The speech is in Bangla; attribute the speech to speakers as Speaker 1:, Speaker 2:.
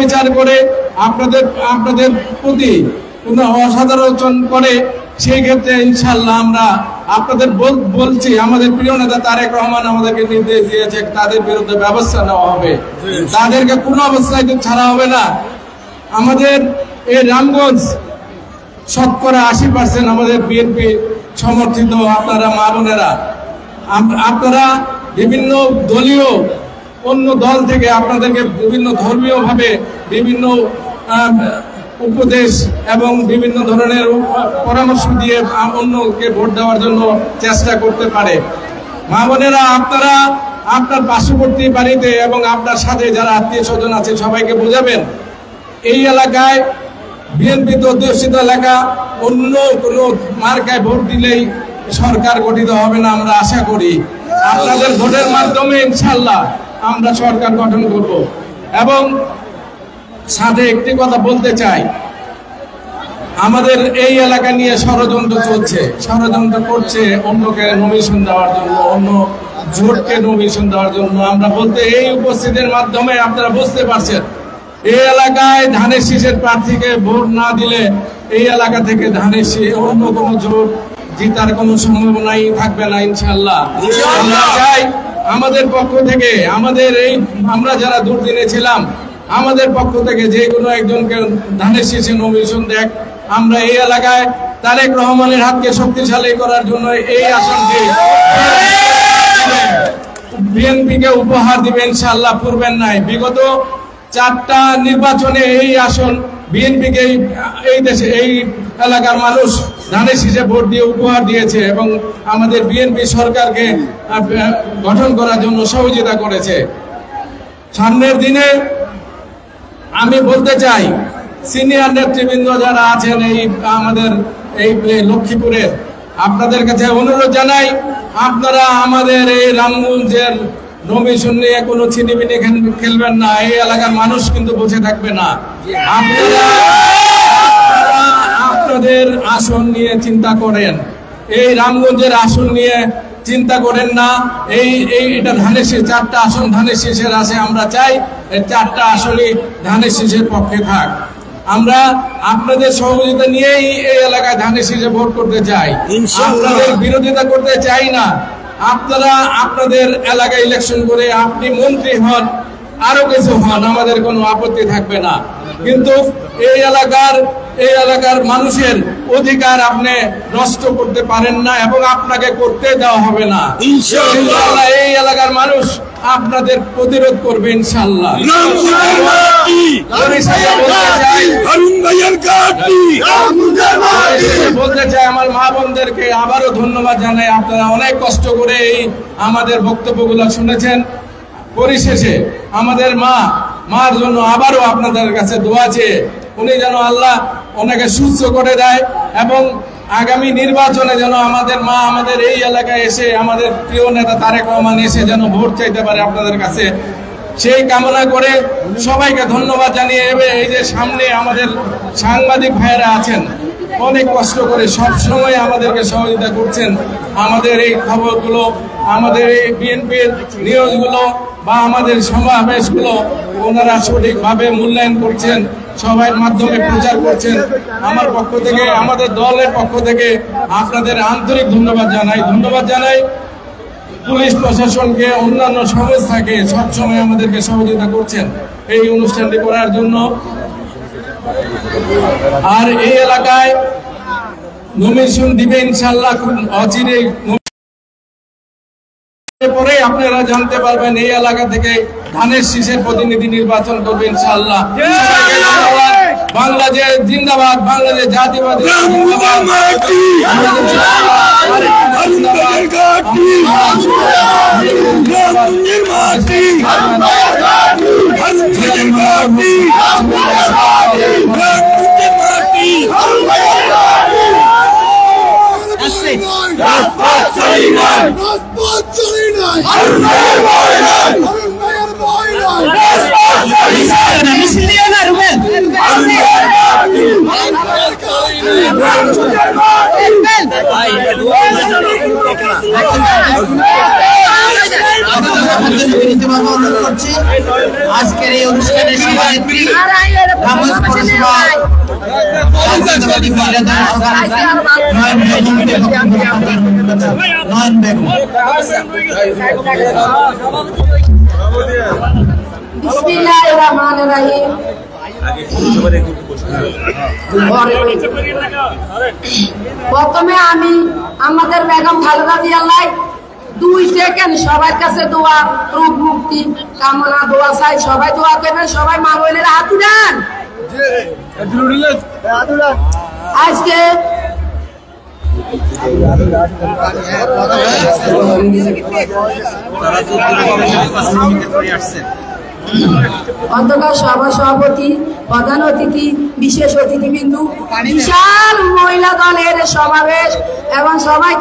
Speaker 1: বিচার করে আপনাদের প্রতি কোনো অসাধারণ করে, সেই ক্ষেত্রে ইনশাল্লাহ আমরা আপনাদের বলছি, আমাদের প্রিয় নেতা তারেক রহমান আমাদেরকে নির্দেশ দিয়েছে তাদের বিরুদ্ধে ব্যবস্থা নেওয়া হবে, তাদেরকে কোনো অবস্থায় ছাড়া হবে না। আমাদের এই রামগঞ্জ শতকরা 80% আমাদের বিএনপি সমর্থিত। আপনারা মা বোনেরা, আপনারা বিভিন্ন দলীয় অন্য দল থেকে আপনাদেরকে বিভিন্ন ধর্মীয় ভাবে বিভিন্ন উপদেশ এবং বিভিন্ন ধরনের পরামর্শ দিয়ে অন্যকে ভোট দেওয়ার জন্য চেষ্টা করতে পারে। মা বোনেরা, আপনারা আপনার পার্শ্ববর্তী বাড়িতে এবং আপনার সাথে যারা আত্মীয় স্বজন আছে সবাইকে বোঝাবেন, এই এলাকায় বিএনপি অধ্যুষিত এলাকা, অন্য কোনো মার্কায় ভোট দিলেই সরকার গঠিত হবে না। আমরা আশা করি আপনাদের ভোটের মাধ্যমে ইনশাল্লাহ আমরা সরকার গঠন করব। এবং সাথে একটি কথা বলতে চাই, আমাদের এই এলাকা নিয়ে ষড়যন্ত্র চলছে, ষড়যন্ত্র করছে অন্যকে নমিশন দেওয়ার জন্য, অন্য জোটকে নমিশন দেওয়ার জন্য। আমরা বলতে এই উপস্থিতির মাধ্যমে আপনারা বুঝতে পারছেন, এই এলাকায় ধানের শীষের প্রার্থীকে ভোট না দিলে এই এলাকা থেকে ধানের শীষ অন্য কোনো জোট জিতার কোনো সম্ভাবনাই থাকবে না ইনশাল্লাহ। আমরা চাই আমাদের পক্ষ থেকে, আমরা যারা দুর্দিনে ছিলাম, আমাদের পক্ষ থেকে যে কোনো একজনকে ধানের শীষে নমিশন দেখ। আমরা এই এলাকায় তারেক রহমানের হাতকে শক্তিশালী করার জন্য এই আসনটি বিএনপিকে উপহার দিবেন ইনশাআল্লাহ, পূর্বের নাই। বিগত 4টা নির্বাচনে এই আসন বিএনপিকে এই দেশে এই এলাকার মানুষ ধানের শীষে ভোট দিয়ে উপহার দিয়েছে এবং আমাদের বিএনপি সরকারকে গঠন করার জন্য সহযোগিতা করেছে। সামনের দিনে আমি বলতে চাই, সিনিয়র নেতৃবৃন্দ যারা আছেন আমাদের এই লক্ষ্মীপুরের, আপনাদের কাছে অনুরোধ জানাই, আপনারা আমাদের এই রামগঞ্জের নমিশন নিয়ে কোনো ছিনিমিনি খেলবেন না। এই এলাকার মানুষ কিন্তু বসে থাকবে না। আপনারা আপনাদের আসন নিয়ে চিন্তা করেন, এই রামগঞ্জের আসন নিয়ে চিন্তা করেন না। এটা ধানের শীষ, 4টা আসন ধানের শীষের আছে। আমরা চাই এই 4টা আসনই ধানের শীষের পক্ষে থাক। আমরা আপনাদের সহযোগিতা নিয়েই এই এলাকায় ধানের শীষে ভোট করতে চাই, আপনাদের বিরোধিতা করতে চাই না। আপনারা আপনাদের এলাকায় ইলেকশন করে আপনি মন্ত্রী হন, আরো কিছু হন, আমাদের কোনো আপত্তি থাকবে না। কিন্তু এই এলাকার মানুষের অধিকার আপনি নষ্ট করতে পারেন না এবং আপনাকে করতে দেওয়া হবে না ইনশাআল্লাহ। এই এলাকার মানুষ আপনাদের প্রতিরোধ করবে ইনশাআল্লাহ। বলতে চাই আমার মা বোনদেরকে আবারও ধন্যবাদ জানাই। আপনারা অনেক কষ্ট করে এই আমাদের বক্তব্যগুলো শুনেছেন। পরিশেষে আমাদের মার জন্য আবারও আপনাদের কাছে দোয়া চেয়ে উনি যেন আল্লাহ ওনাকে সুস্থ করে দেয় এবং আগামী নির্বাচনে যেন আমাদের মা আমাদের এই এলাকায় এসে, আমাদের প্রিয় নেতা তারেক রহমান এসে যেন ভোট চাইতে পারে আপনাদের কাছে, সেই কামনা করে সবাইকে ধন্যবাদ জানিয়ে এই যে সামনে আমাদের সাংবাদিক ভাইয়েরা আছেন, অনেক কষ্ট করে সব সময় আমাদেরকে সহযোগিতা করছেন। আমাদের এই খবরগুলো, আমাদের এই বিএনপির নিউজগুলো বা আমাদের সমাবেশগুলো ওনারা সঠিকভাবে মূল্যায়ন করছেন, সবার মাধ্যমে প্রচার করছেন। আমার পক্ষ থেকে, আমাদের দলের পক্ষ থেকে আপনাদের আন্তরিক ধন্যবাদ জানাই। পুলিশ প্রশাসনকে, অন্যান্য সংস্থাকে সবসময় আমাদেরকে সহযোগিতা করছেন এই অনুষ্ঠানটি করার জন্য। আর এই এলাকায় নমিশন দিবে ইনশাআল্লাহ খুব অচিরেই। পরে আপনারা জানতে পারবেন এই এলাকা থেকে ধানের শীষের প্রতিনিধি নির্বাচন করবে ইনশাআল্লাহ। বাংলাদেশ জিন্দাবাদ, বাংলাদেশ জাতীয়বাদী
Speaker 2: আজকের এই অনুষ্ঠানে বিসমিল্লাহিররহমানিররহিম। প্রথমে আমি আমাদের বেগম খালেদা জিয়ার 2 সেকেন্ড সবার কাছে দোয়া, রূপ মুক্তি কামনা দোয়া চাই। সবাই দোয়া করবেন, সবাই মা বোনেরা হাত উঠান। আজকে অন্তত সভা সভাপতি, প্রধান অতিথি, বিশেষ অতিথিবৃন্দ, বিশাল মহিলা দলের সমাবেশ এবং সবাইকে